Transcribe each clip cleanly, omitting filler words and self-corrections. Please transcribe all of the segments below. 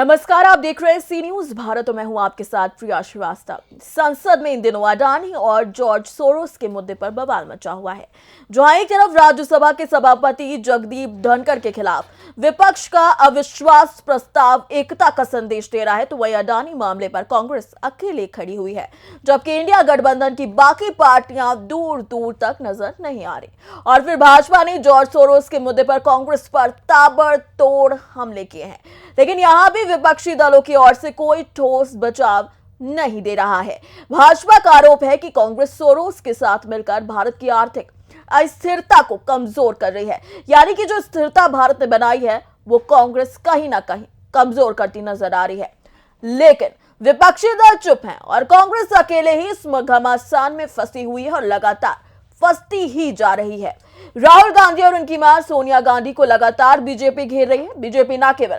नमस्कार, आप देख रहे हैं सी न्यूज भारत और मैं हूं आपके साथ प्रिया श्रीवास्तव। संसद में इन दिनों अडानी और जॉर्ज सोरोस के मुद्दे पर बवाल मचा हुआ है। जहां एक तरफ राज्यसभा के सभापति जगदीप धनखड़ के खिलाफ विपक्ष का अविश्वास प्रस्ताव एकता का संदेश दे रहा है, तो वही अडानी मामले पर कांग्रेस अकेले खड़ी हुई है, जबकि इंडिया गठबंधन की बाकी पार्टियां दूर दूर तक नजर नहीं आ रही। और फिर भाजपा ने जॉर्ज सोरोस के मुद्दे पर कांग्रेस पर ताबड़तोड़ हमले किए हैं, लेकिन यहां भी विपक्षी दलों की ओर से कोई ठोस बचाव नहीं दे रहा है। भाजपा का आरोप है कि कांग्रेस सोरोस के साथ मिलकर भारत की आर्थिक अस्थिरता को कमजोर कर रही है, यानी कि जो स्थिरता भारत ने बनाई है वो कांग्रेस कहीं ना कहीं कमजोर करती नजर आ रही है। लेकिन विपक्षी दल चुप हैं और कांग्रेस अकेले ही इस घमासान में फंसी हुई है और लगातार फंसती ही जा रही है। राहुल गांधी और उनकी मां सोनिया गांधी को लगातार बीजेपी घेर रही है। बीजेपी न केवल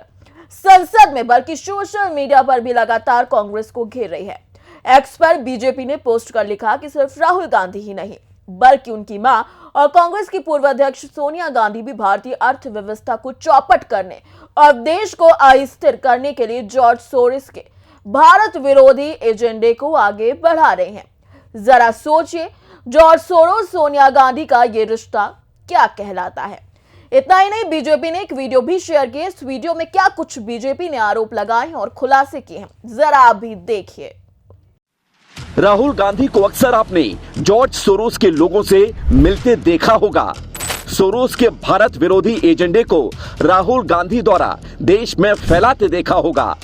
संसद में बल्कि सोशल मीडिया पर भी लगातार कांग्रेस को घेर रही है। एक्स पर बीजेपी ने पोस्ट कर लिखा कि सिर्फ राहुल गांधी ही नहीं बल्कि उनकी मां और कांग्रेस की पूर्व अध्यक्ष सोनिया गांधी भी भारतीय अर्थव्यवस्था को चौपट करने और देश को अस्थिर करने के लिए जॉर्ज सोरोस के भारत विरोधी एजेंडे को आगे बढ़ा रहे हैं। जरा सोचिए, जॉर्ज सोरोस सोनिया गांधी का ये रिश्ता क्या कहलाता है। इतना ही नहीं, बीजेपी ने एक वीडियो भी शेयर की। इस वीडियो में क्या कुछ बीजेपी ने आरोप लगाए और खुलासे किए हैं, जरा आप भी देखिए। राहुल गांधी को अक्सर आपने जॉर्ज सोरोस के लोगों से मिलते देखा होगा। सोरोस के भारत विरोधी एजेंडे को राहुल गांधी द्वारा देश में फैलाते देखा होगा,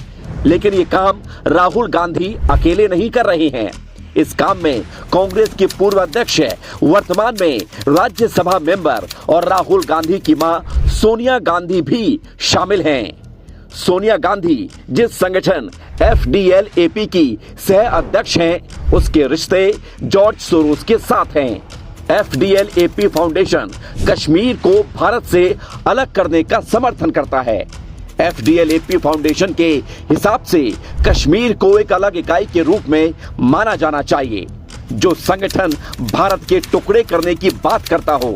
लेकिन ये काम राहुल गांधी अकेले नहीं कर रहे हैं। इस काम में कांग्रेस की पूर्व अध्यक्ष, वर्तमान में राज्यसभा मेंबर और राहुल गांधी की मां सोनिया गांधी भी शामिल हैं। सोनिया गांधी जिस संगठन FDL-AP की सह अध्यक्ष हैं, उसके रिश्ते जॉर्ज सोरोस के साथ हैं। FDL-AP फाउंडेशन कश्मीर को भारत से अलग करने का समर्थन करता है। FDL-AP फाउंडेशन के हिसाब से कश्मीर को एक अलग इकाई के रूप में माना जाना चाहिए। जो संगठन भारत के टुकड़े करने की बात करता हो,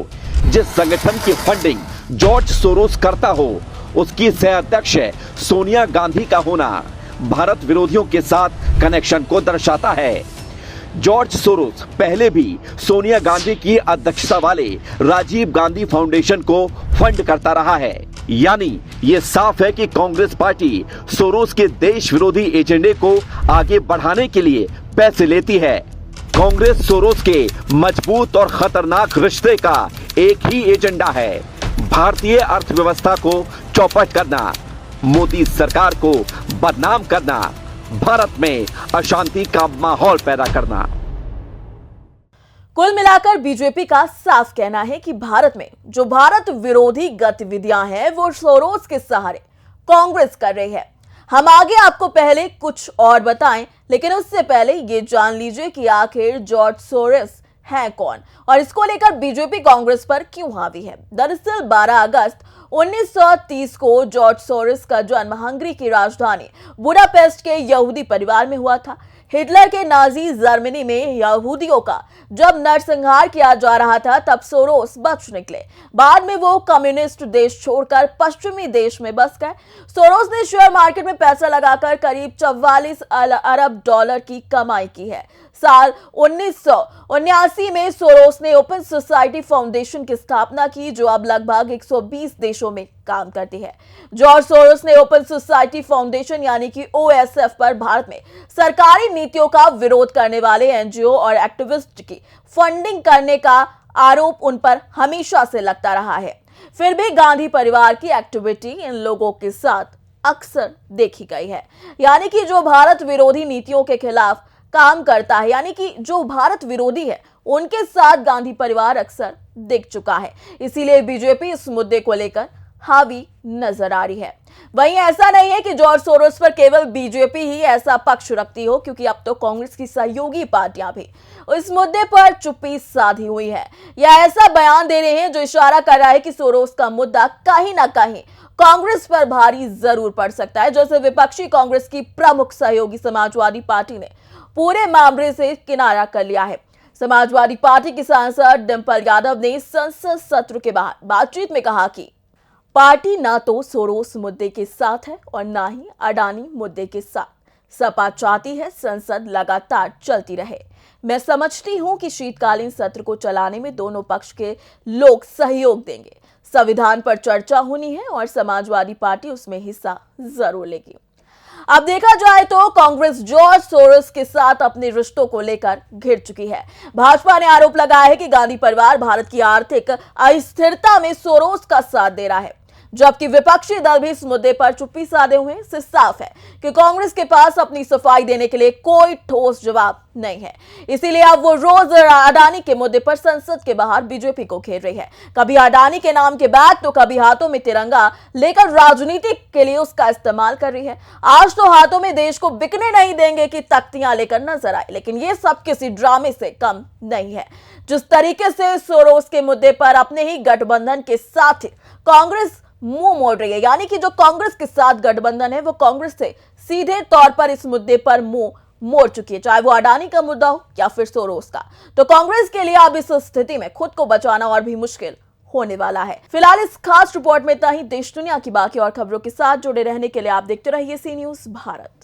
जिस संगठन की फंडिंग जॉर्ज सोरोस करता हो, उसकी सह अध्यक्ष सोनिया गांधी का होना भारत विरोधियों के साथ कनेक्शन को दर्शाता है। जॉर्ज सोरोस पहले भी सोनिया गांधी की अध्यक्षता वाले राजीव गांधी फाउंडेशन को फंड करता रहा है, यानी ये साफ है कि कांग्रेस पार्टी सोरोस के देश विरोधी एजेंडे को आगे बढ़ाने के लिए पैसे लेती है। कांग्रेस सोरोस के मजबूत और खतरनाक रिश्ते का एक ही एजेंडा है, भारतीय अर्थव्यवस्था को चौपट करना, मोदी सरकार को बदनाम करना, भारत में अशांति का माहौल पैदा करना। कुल मिलाकर बीजेपी का साफ कहना है कि भारत में जो भारत विरोधी गतिविधियां हैं वो सोरोस के सहारे कांग्रेस कर रही है। हम आगे आपको पहले कुछ और बताएं, लेकिन उससे पहले ये जान लीजिए कि आखिर जॉर्ज सोरोस है कौन और इसको लेकर बीजेपी कांग्रेस पर क्यों हावी है। दरअसल 12 अगस्त 1930 को जॉर्ज सोरोस का जन्म हंगरी की राजधानी बुडापेस्ट के यहूदी परिवार में हुआ था। हिटलर के नाजी जर्मनी में यहूदियों का जब नरसंहार किया जा रहा था, तब सोरोस बच निकले। बाद में वो कम्युनिस्ट देश छोड़कर पश्चिमी देश में बस गए। सोरोस ने शेयर मार्केट में पैसा लगाकर करीब 44 अरब डॉलर की कमाई की है। साल 1979 में सोरोस ने ओपन सोसाइटी फाउंडेशन की स्थापना की, जो अब लगभग 120 देशों में काम करती है। जॉर्ज सोरोस ने ओपन सोसाइटी फाउंडेशन यानी कि OSF पर भारत में सरकारी नीतियों का विरोध करने वाले NGO और एक्टिविस्ट की फंडिंग करने का आरोप उन पर हमेशा से लगता रहा है। फिर भी गांधी परिवार की एक्टिविटी इन लोगों के साथ अक्सर देखी गई है, यानी कि जो भारत विरोधी नीतियों के खिलाफ काम करता है, यानी कि जो भारत विरोधी है, उनके साथ गांधी परिवार अक्सर दिख चुका है। इसीलिए बीजेपी इस मुद्दे को लेकर हावी नजर आ रही है। वहीं ऐसा नहीं है कि जॉर्ज सोरोस पर केवल बीजेपी ही ऐसा पक्ष रखती हो, क्योंकि अब तो कांग्रेस की सहयोगी पार्टियां भी इस मुद्दे पर चुप्पी साधी हुई है या ऐसा बयान दे रहे हैं जो इशारा कर रहा है कि सोरोस का मुद्दा कहीं ना कहीं कांग्रेस पर भारी जरूर पड़ सकता है। जैसे विपक्षी कांग्रेस की प्रमुख सहयोगी समाजवादी पार्टी ने पूरे मामले से किनारा कर लिया है। समाजवादी पार्टी की सांसद डिंपल यादव ने संसद सत्र के बाद बातचीत में कहा कि पार्टी ना तो सोरोस मुद्दे के साथ है और ना ही अडानी मुद्दे के साथ। सपा चाहती है संसद लगातार चलती रहे। मैं समझती हूं कि शीतकालीन सत्र को चलाने में दोनों पक्ष के लोग सहयोग देंगे। संविधान पर चर्चा होनी है और समाजवादी पार्टी उसमें हिस्सा जरूर लेगी। अब देखा जाए तो कांग्रेस जॉर्ज सोरोस के साथ अपने रिश्तों को लेकर घिर चुकी है। भाजपा ने आरोप लगाया है कि गांधी परिवार भारत की आर्थिक अस्थिरता में सोरोस का साथ दे रहा है, जबकि विपक्षी दल भी इस मुद्दे पर चुप्पी साधे हुए हैं। इससे साफ है कि कांग्रेस के पास अपनी सफाई देने के लिए कोई ठोस जवाब नहीं है। इसीलिए अब वो रोज अडानी के मुद्दे पर संसद के बाहर बीजेपी को घेर रही है। कभी अडानी के नाम के बैग तो कभी हाथों में तिरंगा लेकर राजनीति के लिए उसका इस्तेमाल कर रही है। आज तो हाथों में देश को बिकने नहीं देंगे कि तख्तियां लेकर नजर आए, लेकिन ये सब किसी ड्रामे से कम नहीं है। जिस तरीके से सोरोस के मुद्दे पर अपने ही गठबंधन के साथ कांग्रेस मुंह मोड़ रही है, यानी कि जो कांग्रेस के साथ गठबंधन है वो कांग्रेस से सीधे तौर पर इस मुद्दे पर मुंह मोड़ चुकी है, चाहे वो अडानी का मुद्दा हो या फिर सोरोस का। तो कांग्रेस के लिए अब इस स्थिति में खुद को बचाना और भी मुश्किल होने वाला है। फिलहाल इस खास रिपोर्ट में इतना ही। देश दुनिया की बाकी और खबरों के साथ जुड़े रहने के लिए आप देखते रहिए सी न्यूज़ भारत।